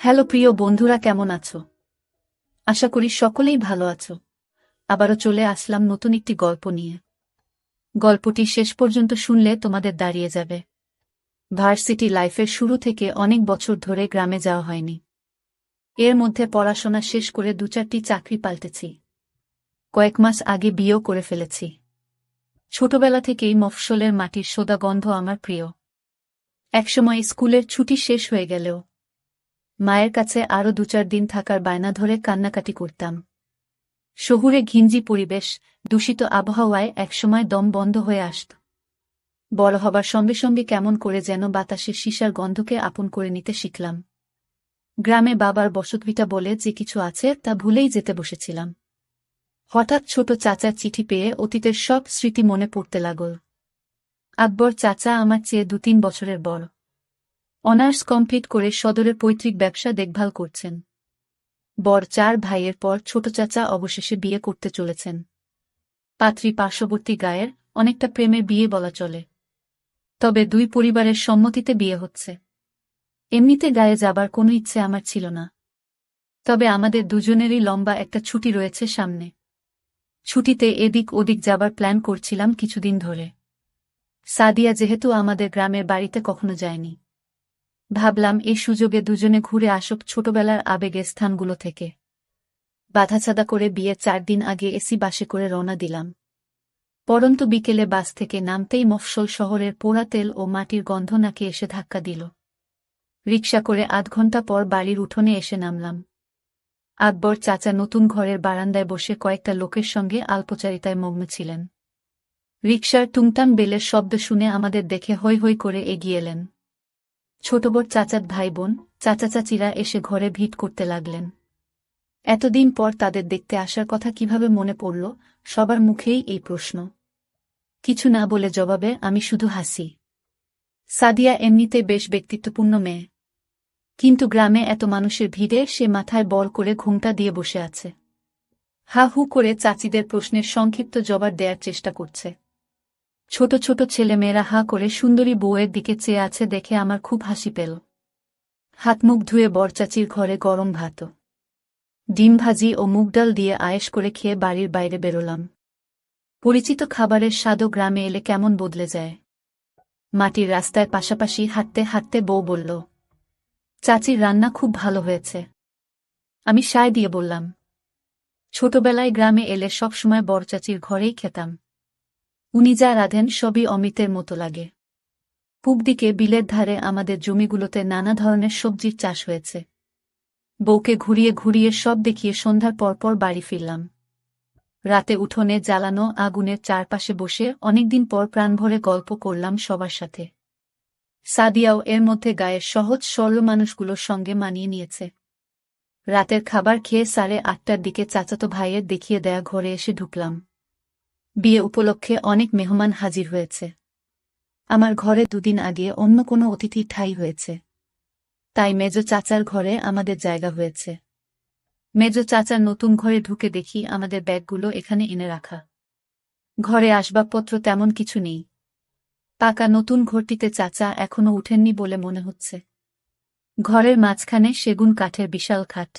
Hello প্রিয় বন্ধুরা, কেমন আছো? আশা করি সকলেই ভালো আছো। আবারও চলে আসলাম নতুন একটি গল্প নিয়ে। গল্পটি শেষ পর্যন্ত শুনলে তোমাদের দাঁড়িয়ে যাবে। ভার্সিটি লাইফের শুরু থেকে অনেক বছর ধরে গ্রামে যাওয়া হয়নি। এর মধ্যে পড়াশোনা শেষ করে 2-4টি চাকরি পাল্টেছি। কয়েক মাস আগে বিয়েও করে ফেলেছি। ছোটবেলা থেকেই মফস্বলের মাটির সোদা গন্ধ আমার প্রিয়। একসময় স্কুলের ছুটি শেষ হয়ে গেলেও মায়ের কাছে আরও 2-4 দিন থাকার বায়না ধরে কান্নাকাটি করতাম। শহুরে ঘিঞ্জি পরিবেশ, দূষিত আবহাওয়ায় একসময় দম বন্ধ হয়ে আসত। বড় হবার সঙ্গে সঙ্গে কেমন করে যেন বাতাসে সীসার গন্ধকে আপন করে নিতে শিখলাম। গ্রামে বাবার বসতভিটা বলে যে কিছু আছে তা ভুলেই যেতে বসেছিলাম। হঠাৎ ছোট চাচার চিঠি পেয়ে অতীতের সব স্মৃতি মনে পড়তে লাগল। আকবর চাচা আমার চেয়ে 2-3 বছরের বড়। অনার্স কমপ্লিট করে সদরের পৈতৃক ব্যবসা দেখভাল করছেন। বড় 4 ভাইয়ের পর ছোট চাচা অবশেষে বিয়ে করতে চলেছেন। পাত্রী পার্শ্ববর্তী গায়ের, অনেকটা প্রেমের বিয়ে বলা চলে। তবে 2 পরিবারের সম্মতিতে বিয়ে হচ্ছে। এমনিতে গায়ে যাবার কোনো ইচ্ছে আমার ছিল না। তবে আমাদের দুজনেরই লম্বা একটা ছুটি রয়েছে সামনে। ছুটিতে এদিক ওদিক যাবার প্ল্যান করছিলাম কিছুদিন ধরে। সাদিয়া যেহেতু আমাদের গ্রামের বাড়িতে কখনো যায়নি, ভাবলাম এই সুযোগে দুজনে ঘুরে আসুক ছোটবেলার আবেগের স্থানগুলো থেকে। বাধাছাদা করে বিয়ের 4 দিন আগে এসি বাসে করে রওনা দিলাম। পরন্তু বিকেলে বাস থেকে নামতেই মফস্বল শহরের পোড়া তেল ও মাটির গন্ধ নাকে এসে ধাক্কা দিল। রিকশা করে 8 ঘণ্টা পর বাড়ির উঠোনে এসে নামলাম। আকবর চাচা নতুন ঘরের বারান্দায় বসে কয়েকটা লোকের সঙ্গে আলপচারিতায় মগ্ন ছিলেন। রিকশার টুংটাং বেলের শব্দ শুনে আমাদের দেখে হৈ হৈ করে এগিয়ে এলেন। ছোট বড় চাচাত ভাই বোন, চাচা চাচিরা এসে ঘরে ভিড় করতে লাগলেন। এতদিন পর তাদের দেখতে আসার কথা কিভাবে মনে পড়ল, সবার মুখেই এই প্রশ্ন। কিছু না বলে জবাবে আমি শুধু হাসি। সাদিয়া এমনিতে বেশ ব্যক্তিত্বপূর্ণ মেয়ে, কিন্তু গ্রামে এত মানুষের ভিড়ে সে মাথায় বল করে ঘোমটা দিয়ে বসে আছে। হা হু করে চাচিদের প্রশ্নের সংক্ষিপ্ত জবাব দেওয়ার চেষ্টা করছে। ছোট ছোট ছেলেমেয়েরা হা করে সুন্দরী বউয়ের দিকে চেয়ে আছে দেখে আমার খুব হাসি পেল। হাত মুখ ধুয়ে বরচাচির ঘরে গরম ভাত, ডিম ভাজি ও মুগ ডাল দিয়ে আয়েশ করে খেয়ে বাড়ির বাইরে বেরোলাম। পরিচিত খাবারের স্বাদও গ্রামে এলে কেমন বদলে যায়। মাটির রাস্তায় পাশাপাশি হাঁটতে হাঁটতে বউ বলল, চাচির রান্না খুব ভালো হয়েছে। আমি সায় দিয়ে বললাম, ছোটবেলায় গ্রামে এলে সবসময় বড়চাচির ঘরেই খেতাম। উনি যা রাঁধেন সবই অমৃতের মতো লাগে। পূব দিকে বিলের ধারে আমাদের জমিগুলোতে নানা ধরনের সবজির চাষ হয়েছে। বউকে ঘুরিয়ে ঘুরিয়ে সব দেখিয়ে সন্ধ্যার পরপর বাড়ি ফিরলাম। রাতে উঠোনে জ্বালানো আগুনের চারপাশে বসে অনেকদিন পর প্রাণভরে গল্প করলাম সবার সাথে। সাদিয়াও এর মধ্যে গায়ের সহজ সরল মানুষগুলোর সঙ্গে মানিয়ে নিয়েছে। রাতের খাবার খেয়ে 8:30টার দিকে চাচাতো ভাইয়ের দেখিয়ে দেয়া ঘরে এসে ঢুকলাম। বিয়ে উপলক্ষে অনেক মেহমান হাজির হয়েছে। আমার ঘরে 2 দিন আগে অন্য কোনো অতিথি ঠাঁই হয়েছে, তাই মেজ চাচার ঘরে আমাদের জায়গা হয়েছে। মেজ চাচার নতুন ঘরে ঢুকে দেখি আমাদের ব্যাগগুলো এখানে এনে রাখা। ঘরে আসবাবপত্র তেমন কিছু নেই। পাকা নতুন ঘরটিতে চাচা এখনো উঠেননি বলে মনে হচ্ছে। ঘরের মাঝখানে সেগুন কাঠের বিশাল খাট।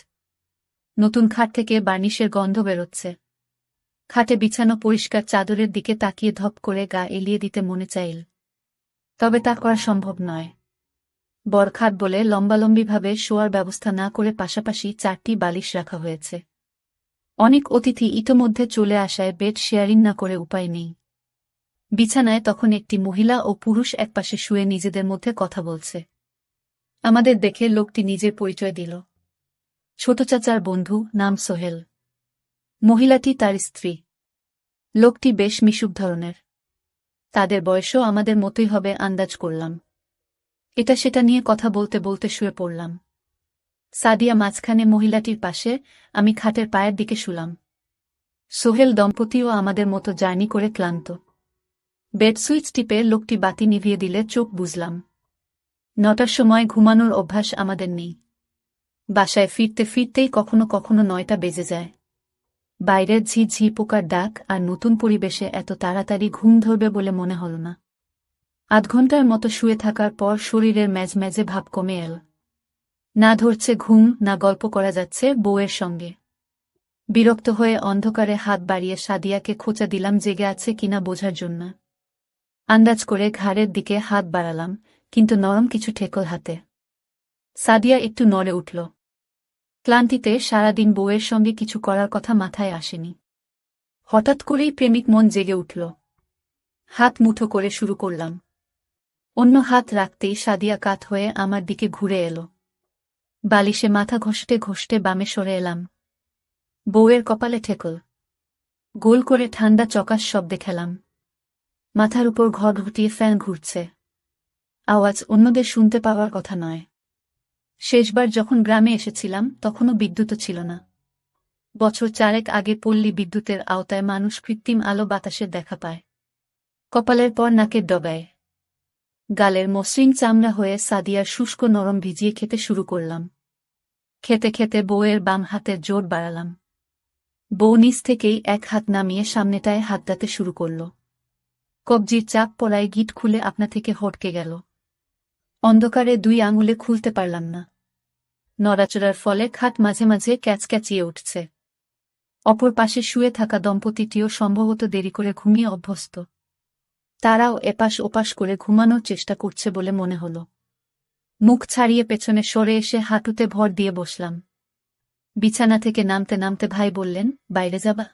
নতুন খাট থেকে বার্নিশের গন্ধ বেরোচ্ছে। খাটে বিছানো পরিষ্কার চাদরের দিকে তাকিয়ে ধপ করে গা এলিয়ে দিতে মনে চাইল, তবে তা করা সম্ভব নয়। বরখাট বলে লম্বালম্বিভাবে শোয়ার ব্যবস্থা না করে পাশাপাশি 4টি বালিশ রাখা হয়েছে। অনেক অতিথি ইতোমধ্যে চলে আসায় বেড শেয়ারিং না করে উপায় নেই। বিছানায় তখন একটি মহিলা ও পুরুষ একপাশে শুয়ে নিজেদের মধ্যে কথা বলছে। আমাদের দেখে লোকটি নিজের পরিচয় দিল। ছোট চাচার বন্ধু, নাম সোহেল। মহিলাটি তার স্ত্রী। লোকটি বেশ মিশুক ধরনের। তাদের বয়সও আমাদের মতোই হবে আন্দাজ করলাম। এটা সেটা নিয়ে কথা বলতে বলতে শুয়ে পড়লাম। সাদিয়া মাঝখানে মহিলাটির পাশে, আমি খাটের পায়ের দিকে শুলাম। সোহেল দম্পতিও আমাদের মতো জার্নি করে ক্লান্ত। বেড সুইচ টিপে লোকটি বাতি নিভিয়ে দিলে চোখ বুঝলাম। 9টার সময় ঘুমানোর অভ্যাস আমাদের নেই। বাসায় ফিরতে ফিরতেই কখনো কখনো 9টা বেজে যায়। বাইরের ঝিঝি পোকার ডাক আর নতুন পরিবেশে এত তাড়াতাড়ি ঘুম ধরবে বলে মনে হল না। 8 ঘণ্টার মতো শুয়ে থাকার পর শরীরের ম্যাজম্যাজে ভাব কমে এল। না ধরছে ঘুম, না গল্প করা যাচ্ছে বউয়ের সঙ্গে। বিরক্ত হয়ে অন্ধকারে হাত বাড়িয়ে সাদিয়াকে খোঁচা দিলাম জেগে আছে কিনা বোঝার জন্য। আন্দাজ করে ঘাড়ের দিকে হাত বাড়ালাম, কিন্তু নরম কিছু ঠেকল হাতে। সাদিয়া একটু নড়ে উঠল। ক্লান্তিতে সারাদিন বউয়ের সঙ্গে কিছু করার কথা মাথায় আসেনি। হঠাৎ করেই প্রেমিক মন জেগে উঠল। হাত মুঠো করে শুরু করলাম। অন্য হাত রাখতেই সাদিয়া কাত হয়ে আমার দিকে ঘুরে এলো। বালিশে মাথা ঘষতে ঘষতে বামে সরে এলাম। বউয়ের কপালে ঠেকল। গোল করে ঠান্ডা চকাস শব্দে খেলাম। মাথার উপর ঘর ঘুটিয়ে ফ্যান ঘুরছে। আওয়াজ অন্যদের শুনতে পাওয়ার কথা নয়। শেষবার যখন গ্রামে এসেছিলাম তখনও বিদ্যুৎও ছিল না। বছর 4 আগে পল্লী বিদ্যুতের আওতায় মানুষ কৃত্রিম আলো বাতাসের দেখা পায়। কপালের পর নাকের ডগায়। গালের মসৃণ চামড়া হয়ে সাদিয়ার শুষ্ক নরম ভিজিয়ে খেতে শুরু করলাম। খেতে খেতে বউয়ের বাম হাতের জোর বাড়ালাম। বউ নিচ থেকেই এক হাত নামিয়ে সামনেটায় হাত দাতে শুরু করল। কবজির চাপ পড়ায় গিট খুলে আপনা থেকে হটকে গেল। অন্ধকারে 2 আঙুলে খুলতে পারলাম না। নড়াচড়ার ফলে খাট মাঝে মাঝে ক্যাচক্যাচিয়ে উঠছে। অপর পাশে শুয়ে থাকা দম্পতিটিও সম্ভবত দেরি করে ঘুমিয়ে অভ্যস্ত। তারাও এপাশ ওপাশ করে ঘুমানোর চেষ্টা করছে বলে মনে হল। মুখ ছাড়িয়ে পেছনে সরে এসে হাঁটুতে ভর দিয়ে বসলাম। বিছানা থেকে নামতে নামতে ভাই বললেন, বাইরে যাবা?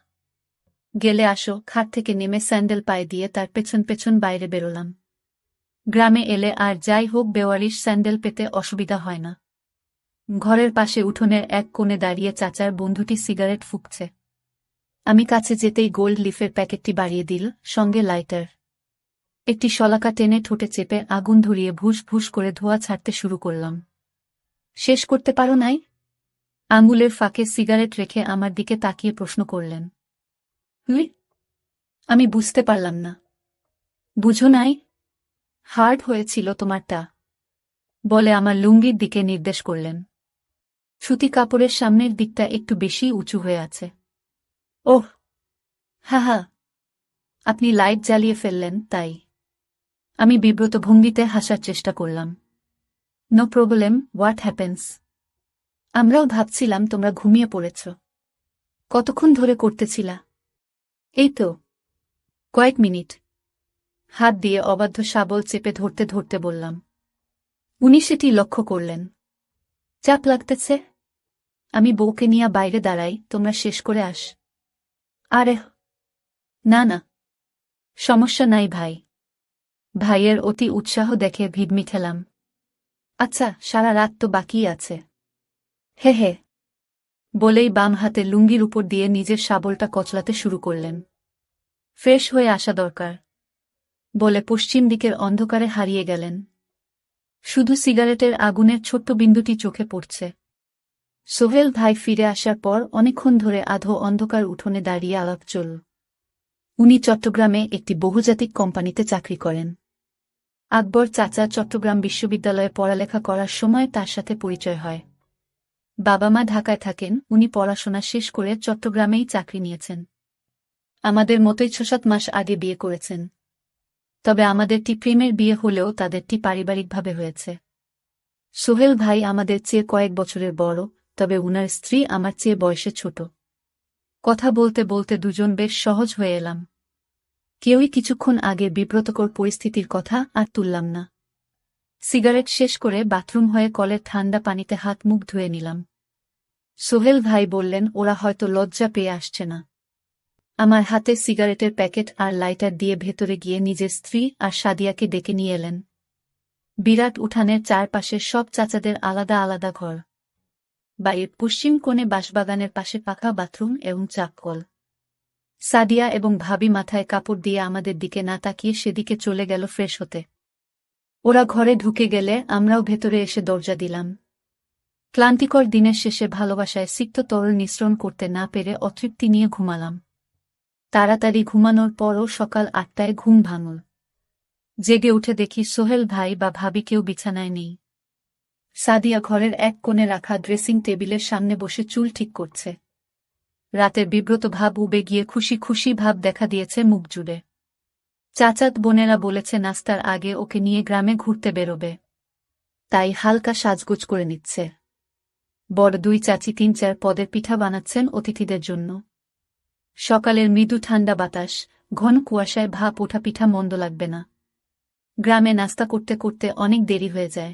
গেলে আসো। খাট থেকে নেমে স্যান্ডেল পায়ে দিয়ে তার পেছন পেছন বাইরে বেরোলাম। গ্রামে এলে আর যাই হোক বেওয়ারিশ স্যান্ডেল পেতে অসুবিধা হয় না। ঘরের পাশে উঠোনের এক কোণে দাঁড়িয়ে চাচার বন্ধুটি সিগারেট ফুঁকছে। আমি কাছে যেতেই গোল্ড লিফের প্যাকেটটি বাড়িয়ে দিল, সঙ্গে লাইটার। একটি শলাকা টেনে ঠোঁটে চেপে আগুন ধরিয়ে ভুস ভুস করে ধোঁয়া ছাড়তে শুরু করলাম। শেষ করতে পারো নাই? আঙুলের ফাঁকে সিগারেট রেখে আমার দিকে তাকিয়ে প্রশ্ন করলেন। আমি বুঝতে পারলাম না। বুঝো নাই? হার্ড হয়েছিল তোমারটা, বলে আমার লুঙ্গির দিকে নির্দেশ করলেন। সুতি কাপড়ের সামনের দিকটা একটু বেশি উঁচু হয়ে আছে। ওহ, হা হা, আপনি লাইট জ্বালিয়ে ফেললেন তাই। আমি বিব্রত ভঙ্গিতে হাসার চেষ্টা করলাম। No problem, what happens? আমরাও ভাবছিলাম তোমরা ঘুমিয়ে পড়েছ। কতক্ষণ ধরে করতেছিলা? এই তো কয়েক মিনিট। হাত দিয়ে অবাধ্য শাবল চেপে ধরতে ধরতে বললাম। উনি সেটি লক্ষ্য করলেন। চাপ লাগতেছে? আমি বউকে নিয়ে বাইরে দাঁড়াই, তোমরা শেষ করে আস। আরে না না, সমস্যা নাই ভাই। ভাইয়ের অতি উৎসাহ দেখে ভিড়মি খেলাম। আচ্ছা, সারা রাত তো বাকিই আছে। হে হে, বলেই বাম হাতে লুঙ্গির উপর দিয়ে নিজের শাবলটা কচলাতে শুরু করলেন। ফ্রেশ হয়ে আসা দরকার, বলে পশ্চিম দিকের অন্ধকারে হারিয়ে গেলেন। শুধু সিগারেটের আগুনের ছোট্ট বিন্দুটি চোখে পড়ছে। সোহেল ভাই ফিরে আসার পর অনেকক্ষণ ধরে আধো অন্ধকার উঠোনে দাঁড়িয়ে আলাপ চলল। উনি চট্টগ্রামে একটি বহুজাতিক কোম্পানিতে চাকরি করেন। আকবর চাচা চট্টগ্রাম বিশ্ববিদ্যালয়ে পড়ালেখা করার সময় তার সাথে পরিচয় হয়। বাবা মা ঢাকায় থাকেন, উনি পড়াশোনা শেষ করে চট্টগ্রামেই চাকরি নিয়েছেন। আমাদের মতোই 6-7 মাস আগে বিয়ে করেছেন। তবে আমাদেরটি প্রেমের বিয়ে হলেও তাদেরটি পারিবারিকভাবে হয়েছে। সোহেল ভাই আমাদের চেয়ে কয়েক বছরের বড়, তবে উনার স্ত্রী আমার চেয়ে বয়সে ছোট। কথা বলতে বলতে দুজন বেশ সহজ হয়ে এলাম। কেউই কিছুক্ষণ আগে বিব্রতকর পরিস্থিতির কথা আর তুললাম না। সিগারেট শেষ করে বাথরুম হয়ে কলের ঠান্ডা পানিতে হাত মুখ ধুয়ে নিলাম। সোহেল ভাই বললেন, ওরা হয়তো লজ্জা পেয়ে আসছে না। আমার হাতে সিগারেটের প্যাকেট আর লাইটার দিয়ে ভেতরে গিয়ে নিজের স্ত্রী আর সাদিয়াকে ডেকে নিয়ে এলেন। বিরাট উঠানের চারপাশে সব চাচাদের আলাদা আলাদা ঘর। বাড়ির পশ্চিম কোণে বাঁশবাগানের পাশে পাখা বাথরুম এবং চাপকল। সাদিয়া এবং ভাবি মাথায় কাপড় দিয়ে আমাদের দিকে না তাকিয়ে সেদিকে চলে গেল ফ্রেশ হতে। ওরা ঘরে ঢুকে গেলে আমরাও ভেতরে এসে দরজা দিলাম। ক্লান্তিকর দিনের শেষে ভালোবাসায় সিক্ত তরল নিঃসরণ করতে না পেরে অতৃপ্তি নিয়ে ঘুমালাম। তাড়াতাড়ি ঘুমানোর পরও সকাল 8টায় ঘুম ভাঙল। জেগে উঠে দেখি সোহেল ভাই বা ভাবি কেউ বিছানায় নেই। সাদিয়া ঘরের এক কোণে রাখা ড্রেসিং টেবিলের সামনে বসে চুল ঠিক করছে। রাতের বিব্রত ভাব উবে গিয়ে খুশি খুশি ভাব দেখা দিয়েছে মুখ জুড়ে। চাচাত বোনেরা বলেছে নাস্তার আগে ওকে নিয়ে গ্রামে ঘুরতে বেরোবে, তাই হালকা সাজগোজ করে নিচ্ছে। বড় দুই চাচি ৩-৪ পদের পিঠা বানাচ্ছেন অতিথিদের জন্য। সকালের মৃদু ঠান্ডা বাতাস, ঘন কুয়াশায় ভাপ ওঠা পিঠা মন্দ লাগবে না। গ্রামে নাস্তা করতে করতে অনেক দেরি হয়ে যায়।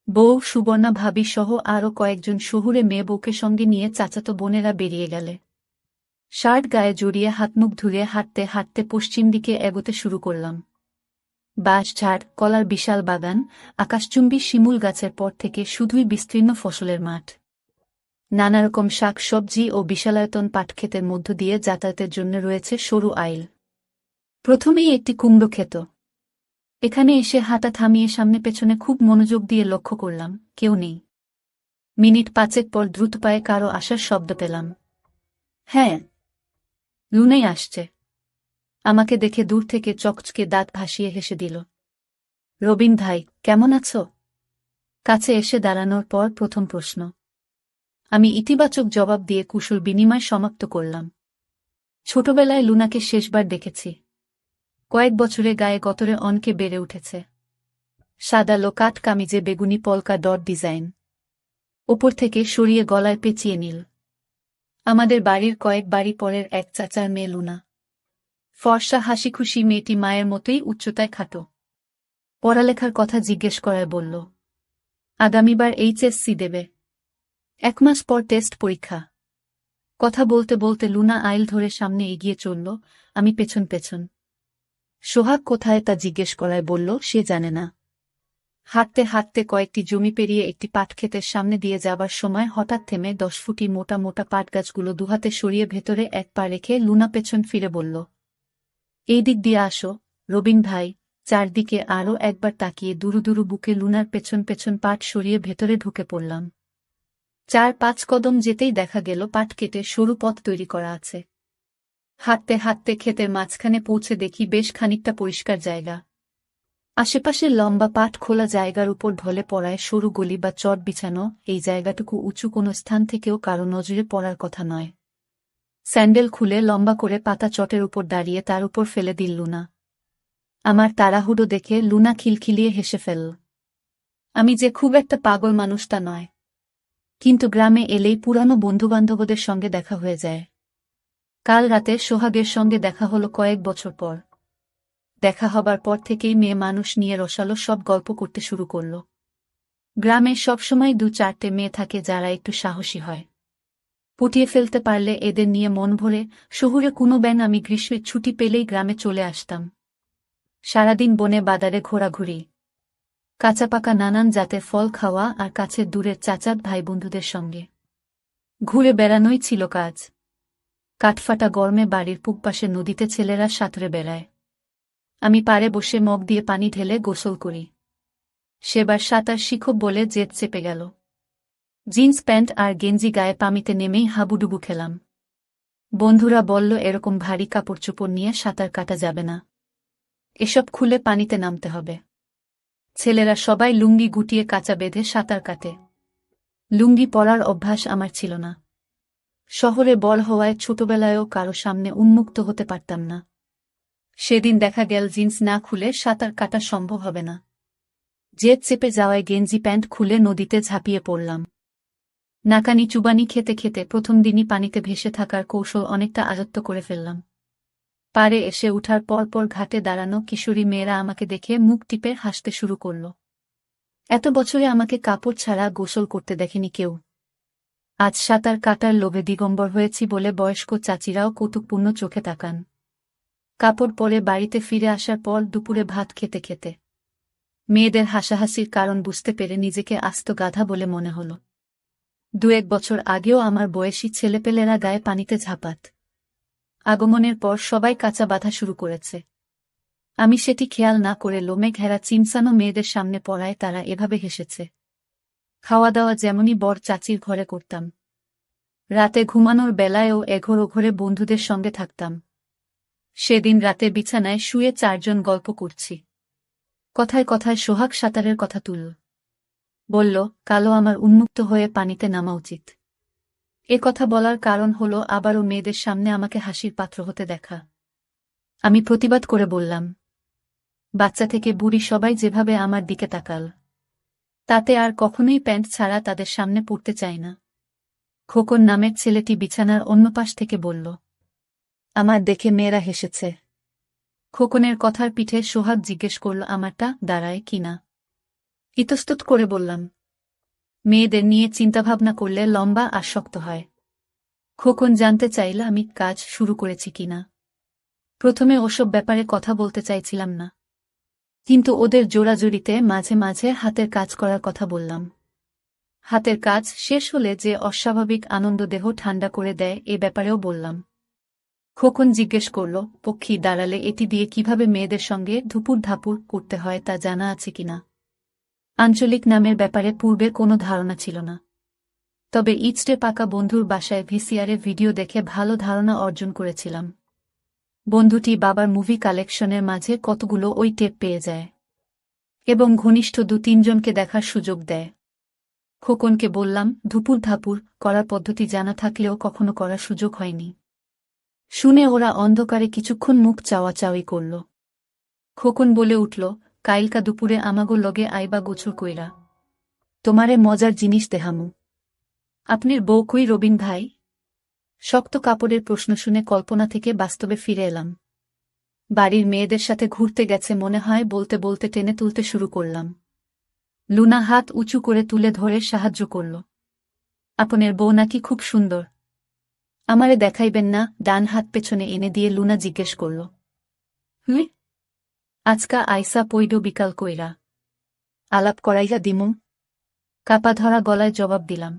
বউ, সুবর্ণা ভাবি সহ আরও কয়েকজন শহুরে মেয়ে বউকে সঙ্গে নিয়ে চাচাতো বোনেরা বেরিয়ে গেলে। শার্ট গায়ে জড়িয়ে হাতমুখ ধুয়ে হাঁটতে হাঁটতে পশ্চিম দিকে এগোতে শুরু করলাম। বাঁশ ঝাড়, কলার বিশাল বাগান, আকাশচুম্বী শিমুল গাছের পর থেকে শুধুই বিস্তীর্ণ ফসলের মাঠ। নানারকম শাক সবজি ও বিশালায়তন পাটক্ষেতের মধ্য দিয়ে যাতায়াতের জন্য রয়েছে সরু আইল। প্রথমেই একটি কুমড়ো ক্ষেত। এখানে এসে হাঁটা থামিয়ে সামনে পেছনে খুব মনোযোগ দিয়ে লক্ষ্য করলাম, কেউ নেই। মিনিট ৫ পর দ্রুত পায়ে কারো আসার শব্দ পেলাম। হ্যাঁ, লুনাই আসছে। আমাকে দেখে দূর থেকে চকচকে দাঁত ভাসিয়ে হেসে দিল। রবিন ভাই, কেমন আছো? কাছে এসে দাঁড়ানোর পর প্রথম প্রশ্ন। আমি ইতিবাচক জবাব দিয়ে কুশল বিনিময় সমাপ্ত করলাম। ছোটবেলায় লুনাকে শেষবার দেখেছি। কয়েক বছরে গায়ে গতরে অনকে বেড়ে উঠেছে। সাদা লোকাট কামিজে বেগুনি পলকা ডট ডিজাইন, ওপর থেকে সরিয়ে গলায় পেঁচিয়ে নীল। আমাদের বাড়ির কয়েক বাড়ি পরের এক চাচার মেয়ে লুনা। ফর্সা হাসিখুশি মেয়েটি মায়ের মতোই উচ্চতায় খাটো। পড়ালেখার কথা জিজ্ঞেস করায় বলল, আগামীবার এইচএসসি দেবে। ১ মাস পর টেস্ট পরীক্ষা। কথা বলতে বলতে লুনা আইল ধরে সামনে এগিয়ে চলল, আমি পেছন পেছন। সোহাগ কোথায় তা জিজ্ঞেস করায় বলল সে জানে না। হাঁটতে হাঁটতে কয়েকটি জমি পেরিয়ে একটি পাটক্ষেতের সামনে দিয়ে যাবার সময় হঠাৎ থেমে ১০ ফুটি মোটা মোটা পাটগাছগুলো দুহাতে সরিয়ে ভেতরে এক পা রেখে লুনা পেছন ফিরে বলল, এই দিক দিয়ে আসো, রবিন ভাই। চারদিকে আরও একবার তাকিয়ে দুরু দুরু বুকে লুনার পেছন পেছন পাট সরিয়ে ভেতরে ঢুকে পড়লাম। ৪-৫ কদম যেতেই দেখা গেল পাট কেটে সরু পথ তৈরি করা আছে। হাঁটতে হাঁটতে ক্ষেতের মাঝখানে পৌঁছে দেখি বেশ খানিকটা পরিষ্কার জায়গা। আশেপাশের লম্বা পাট খোলা জায়গার উপর ঢলে পড়ায় সরু গলি বা চট বিছানো। এই জায়গাটুকু উঁচু কোনো স্থান থেকেও কারো নজরে পড়ার কথা নয়। স্যান্ডেল খুলে লম্বা করে পাতা চটের উপর দাঁড়িয়ে তার উপর ফেলে দিল লুনা। আমার তাড়াহুড়ো দেখে লুনা খিলখিলিয়ে হেসে ফেলল। আমি যে খুব একটা পাগল মানুষ তা নয়, কিন্তু গ্রামে এলেই পুরানো বন্ধুবান্ধবদের সঙ্গে দেখা হয়ে যায়। কাল রাতে সোহাগের সঙ্গে দেখা হলো কয়েক বছর পর। দেখা হবার পর থেকেই মেয়ে মানুষ নিয়ে রসালো সব গল্প করতে শুরু করল। গ্রামে সবসময় ২-৪টে মেয়ে থাকে যারা একটু সাহসী হয়। পুটিয়ে ফেলতে পারলে এদের নিয়ে মন ভরে। শহুরে কোনো ব্যান আমি গ্রীষ্মের ছুটি পেলেই গ্রামে চলে আসতাম। সারাদিন বনে বাদারে ঘোরাঘুরি, কাঁচা পাকা নানান জাতের ফল খাওয়া আর কাছের দূরের চাচাত ভাই বন্ধুদের সঙ্গে ঘুরে বেড়ানোই ছিল কাজ। কাঠফাটা গরমে বাড়ির পুবপাশে নদীতে ছেলেরা সাঁতরে বেড়ায়। আমি পাড়ে বসে মগ দিয়ে পানি ঢেলে গোসল করি। সেবার সাঁতার শিখব বলে জেদ চেপে গেল। জিন্স প্যান্ট আর গেঞ্জি গায়ে পানিতে নেমেই হাবুডুবু খেলাম। বন্ধুরা বলল এরকম ভারী কাপড় চোপড় নিয়ে সাঁতার কাটা যাবে না, এসব খুলে পানিতে নামতে হবে। ছেলেরা সবাই লুঙ্গি গুটিয়ে কাঁচা বেঁধে সাঁতার কাটে। লুঙ্গি পরার অভ্যাস আমার ছিল না। শহরে বড় হওয়ায় ছোটবেলায়ও কারো সামনে উন্মুক্ত হতে পারতাম না। সেদিন দেখা গেল জিন্স না খুলে সাঁতার কাটা সম্ভব হবে না। জেদ চেপে যাওয়ায় গেঞ্জি প্যান্ট খুলে নদীতে ঝাঁপিয়ে পড়লাম। নাকানি চুবানি খেতে খেতে প্রথম দিনই পানিতে ভেসে থাকার কৌশল অনেকটা আয়ত্ত করে ফেললাম। পাড়ে এসে উঠার পরপর ঘাটে দাঁড়ানো কিশোরী মেয়েরা আমাকে দেখে মুখ টিপে হাসতে শুরু করল। এত বছরে আমাকে কাপড় ছাড়া গোসল করতে দেখেনি কেউ। আজ সাঁতার কাটার লোভে দিগম্বর হয়েছি বলে বয়স্ক চাচিরাও কৌতুকপূর্ণ চোখে তাকান। কাপড় পরে বাড়িতে ফিরে আসার পর দুপুরে ভাত খেতে খেতে মেয়েদের হাসাহাসির কারণ বুঝতে পেরে নিজেকে আস্ত গাধা বলে মনে হল। ২-১ বছর আগেও আমার বয়সী ছেলেপেলেরা গায়ে পানিতে ঝাঁপাত। আগমনের পর সবাই কাঁচা বাঁধা শুরু করেছে। আমি সেটি খেয়াল না করে লোমে ঘেরা চিমসানো মেয়েদের সামনে পড়ায় তারা এভাবে হেসেছে। খাওয়া দাওয়া যেমনই বর চাচির ঘরে করতাম। রাতে ঘুমানোর বেলায়ও এঘর ওঘরে বন্ধুদের সঙ্গে থাকতাম। সেদিন রাতে বিছানায় শুয়ে ৪ জন গল্প করছি। কথায় কথায় সোহাগ সাঁতারের কথা তুলল। বলল, কালো আমার উন্মুক্ত হয়ে পানিতে নামা উচিত। এ কথা বলার কারণ হলো আবারও মেয়েদের সামনে আমাকে হাসির পাত্র হতে দেখা। আমি প্রতিবাদ করে বললাম, বাচ্চা থেকে বুড়ি সবাই যেভাবে আমার দিকে তাকাল, তাতে আর কখনোই প্যান্ট ছাড়া তাদের সামনে পড়তে চায় না। খোকন নামের ছেলেটি বিছানার অন্য পাশ থেকে বলল, আমার দেখে মেয়েরা হেসেছে। খোকনের কথার পিঠে সোহাগ জিজ্ঞেস করল আমারটা দাঁড়ায় কিনা। ইতস্তত করে বললাম, মেয়েদের নিয়ে চিন্তাভাবনা করলে লম্বা আর শক্ত হয়। খোকন জানতে চাইল আমি কাজ শুরু করেছি কিনা। প্রথমে ওসব ব্যাপারে কথা বলতে চাইছিলাম না, কিন্তু ওদের জোড়াজুড়িতে মাঝে মাঝে হাতের কাজ করার কথা বললাম। হাতের কাজ শেষ হলে যে অস্বাভাবিক আনন্দ দেহ ঠান্ডা করে দেয় এ ব্যাপারেও বললাম। খোকন জিজ্ঞেস করল, পক্ষী দাঁড়ালে এটি দিয়ে কিভাবে মেয়েদের সঙ্গে ধুপুর ধাপুর করতে হয় তা জানা আছে কিনা। আঞ্চলিক নামের ব্যাপারে পূর্বে কোনো ধারণা ছিল না, তবে ইচটে পাকা বন্ধুর বাসায় ভিসিআরে ভিডিও দেখে ভালো ধারণা অর্জন করেছিলাম। বন্ধুটি বাবার মুভি কালেকশনের মাঝে কতগুলো ওই টেপ পেয়ে যায় এবং ঘনিষ্ঠ ২-৩ জনকে দেখার সুযোগ দেয়। খোকনকে বললাম, ধুপুর ধাপুর করার পদ্ধতি জানা থাকলেও কখনো করার সুযোগ হয়নি। শুনে ওরা অন্ধকারে কিছুক্ষণ মুখ চাওয়াচাওয়ি করল। খোকন বলে উঠল, কাইলকা দুপুরে আমাগো লগে আইবা গোছল কইরা, তোমারে মজার জিনিস দেহামু। আপনির বউ কই রবিন ভাই? শক্ত কাপড়ের প্রশ্ন শুনে কল্পনা থেকে বাস্তবে ফিরে এলাম। বাড়ির মেয়েদের সাথে ঘুরতে গেছে মনে হয় বলতে বলতে টেনে তুলতে শুরু করলাম। লুনা হাত উঁচু করে তুলে ধরে সাহায্য করল। আপনের বউ নাকি খুব সুন্দর? আমারে দেখাইবেন না? ডান হাত পেছনে এনে দিয়ে লুনা জিজ্ঞেস করল। হুই, আজকা আইসা পইডো বিকাল কইরা, আলাপ করাইয়া দিমু। কাপা ধরা গলায় জবাব দিলাম।